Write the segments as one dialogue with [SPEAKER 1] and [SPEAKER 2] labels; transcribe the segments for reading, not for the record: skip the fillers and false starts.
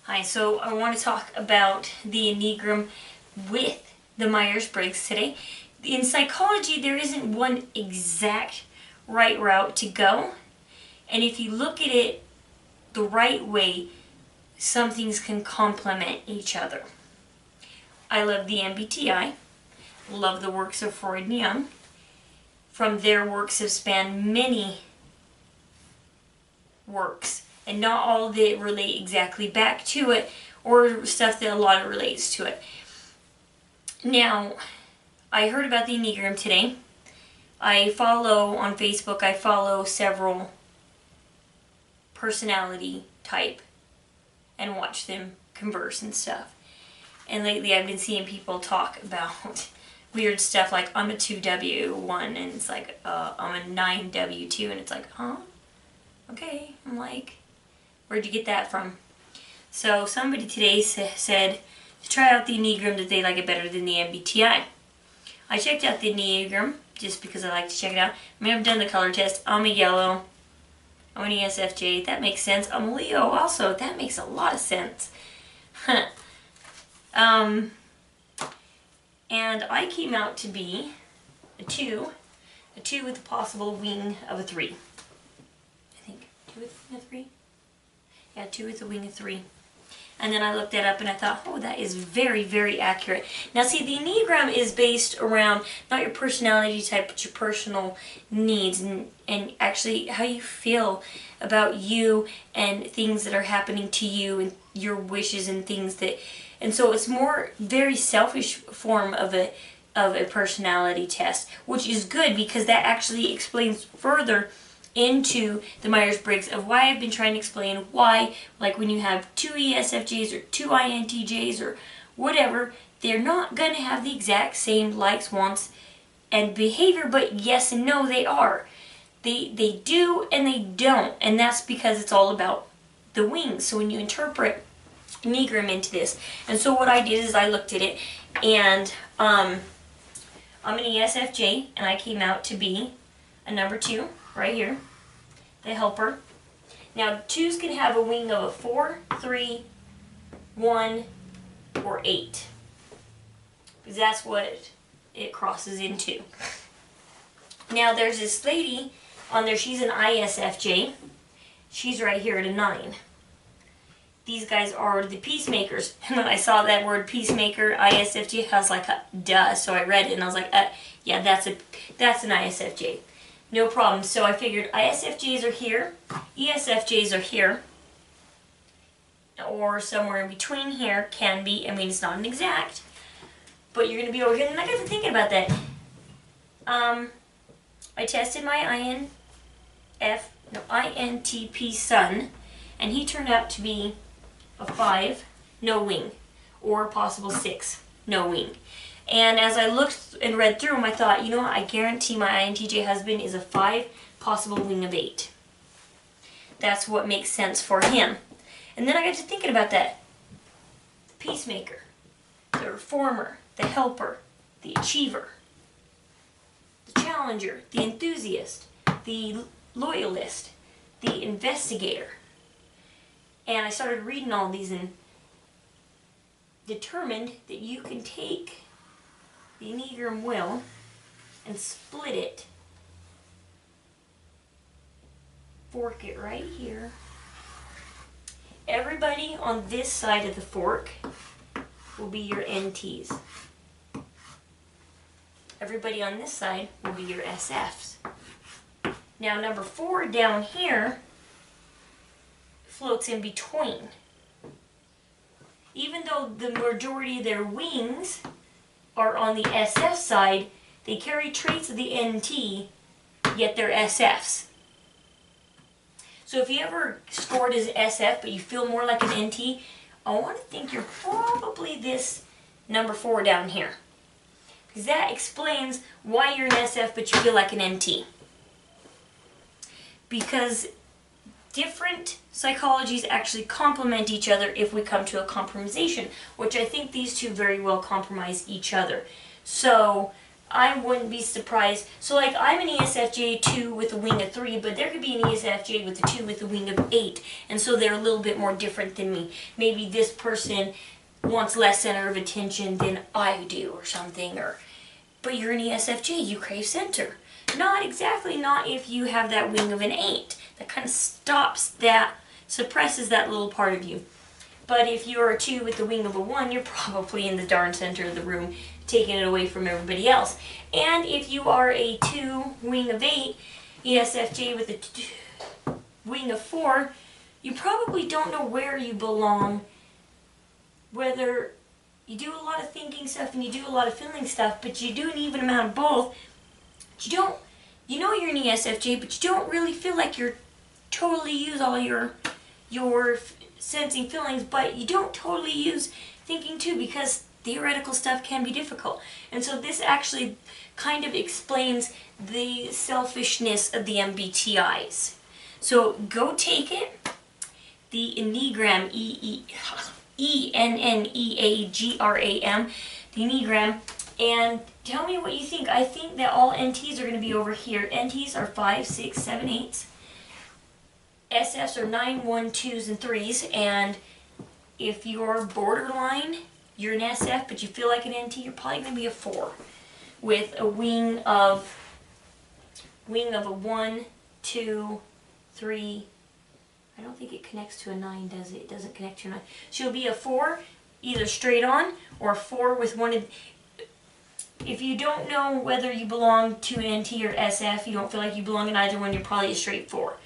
[SPEAKER 1] Hi, so I want to talk about the Enneagram with the Myers-Briggs today. In psychology, there isn't one exact right route to go. And if you look at it the right way, some things can complement each other. I love the MBTI, love the works of Freud and Jung. From their works have spanned many works, and not all of it relate exactly back to it, or stuff that a lot of relates to it. Now, I heard about the Enneagram today. I follow on Facebook, I follow several personality type and watch them converse and stuff. And lately I've been seeing people talk about weird stuff like I'm a 2W1 and it's like I'm a 9W2 and it's like, huh? Okay. I'm like, where'd you get that from? So somebody today said to try out the Enneagram that they like it better than the MBTI. I checked out the Enneagram just because I like to check it out. I mean, I've done the color test. I'm a yellow. I'm an ESFJ. That makes sense. I'm a Leo also. That makes a lot of sense. And I came out to be a 2 with a possible wing of a 3. I think 2 with a 3? Yeah, 2 with a wing of 3. And then I looked that up and I thought, oh, that is very, very accurate. Now see, the Enneagram is based around not your personality type, but your personal needs and actually how you feel about you and things that are happening to you and your wishes and things that, and so it's more very selfish form of a personality test, which is good because that actually explains further into the Myers-Briggs of why I've been trying to explain why, like when you have 2 ESFJs or 2 INTJs or whatever, they're not going to have the exact same likes, wants, and behavior, but yes and no, they are. They do and they don't, and that's because it's all about the wings. So when you interpret Enneagram into this, and so what I did is I looked at it, and I'm an ESFJ, and I came out to be a number 2, right here, the helper. Now 2s can have a wing of a 4, 3, 1, or 8, because that's what it crosses into. Now there's this lady on there, she's an ISFJ. She's right here at a 9. These guys are the peacemakers. And when I saw that word peacemaker, ISFJ, I was like, duh. So I read it and I was like, yeah, that's an ISFJ. No problem. So I figured ISFJs are here, ESFJs are here, or somewhere in between here can be, I mean, it's not an exact, but you're going to be over here. And I got to thinking about that. I tested my INTP son, and he turned out to be a 5, no wing, or a possible 6, no wing. And as I looked and read through them, I thought, you know what, I guarantee my INTJ husband is a 5, possible wing of 8. That's what makes sense for him. And then I got to thinking about that. The peacemaker, the reformer, the helper, the achiever, the challenger, the enthusiast, the loyalist, the investigator. And I started reading all these and determined that you can take the Enneagram wheel and split it, fork it right here. Everybody on this side of the fork will be your NTs. Everybody on this side will be your SFs. Now number 4 down here floats in between. Even though the majority of their wings are on the SF side, they carry traits of the NT, yet they're SFs. So if you ever scored as SF but you feel more like an NT, I want to think you're probably this number 4 down here. Because that explains why you're an SF but you feel like an NT. Because different psychologies actually complement each other if we come to a compromisation, which I think these two very well compromise each other. So I wouldn't be surprised. So like I'm an ESFJ 2 with a wing of 3, but there could be an ESFJ with a 2 with a wing of 8. And so they're a little bit more different than me. Maybe this person wants less center of attention than I do or something. But you're an ESFJ, you crave center. Not exactly, not if you have that wing of an 8. That kind of stops that, suppresses that little part of you. But if you're a 2 with the wing of a 1, you're probably in the darn center of the room, taking it away from everybody else. And if you are a 2 wing of 8, ESFJ with a wing of 4, you probably don't know where you belong, whether you do a lot of thinking stuff and you do a lot of feeling stuff, but you do an even amount of both. You know you're an ESFJ, but you don't really feel like you're totally use all your sensing feelings, but you don't totally use thinking too, because theoretical stuff can be difficult. And so this actually kind of explains the selfishness of the MBTIs. So go take it. The Enneagram, E-N-N-E-A-G-R-A-M, the Enneagram, and tell me what you think. I think that all NTs are going to be over here. NTs are 5, 6, 7, 8s. SS are 9, 1, 2s, and 3s. And if you're borderline, you're an SF, but you feel like an NT, you're probably going to be a 4 with a wing of a 1, 2, 3. I don't think it connects to a 9, does it? It doesn't connect to a 9. So you'll be a 4, either straight on, or a 4 with one of... If you don't know whether you belong to an NT or SF, you don't feel like you belong in either one, you're probably a straight 4.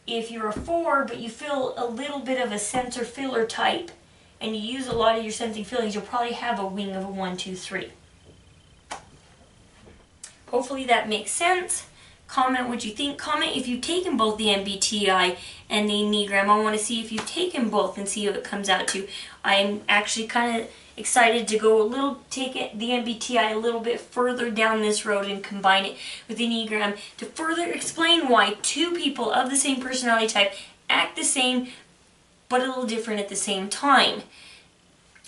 [SPEAKER 1] If you're a 4, but you feel a little bit of a sensor filler type, and you use a lot of your sensing feelings, you'll probably have a wing of a 1, 2, 3. Hopefully that makes sense. Comment what you think. Comment if you've taken both the MBTI and the Enneagram. I want to see if you've taken both and see what it comes out to. I'm actually kind of excited to take the MBTI a little bit further down this road and combine it with the Enneagram to further explain why 2 people of the same personality type act the same but a little different at the same time.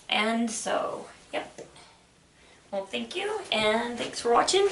[SPEAKER 1] And so, yep. Well, thank you, and thanks for watching.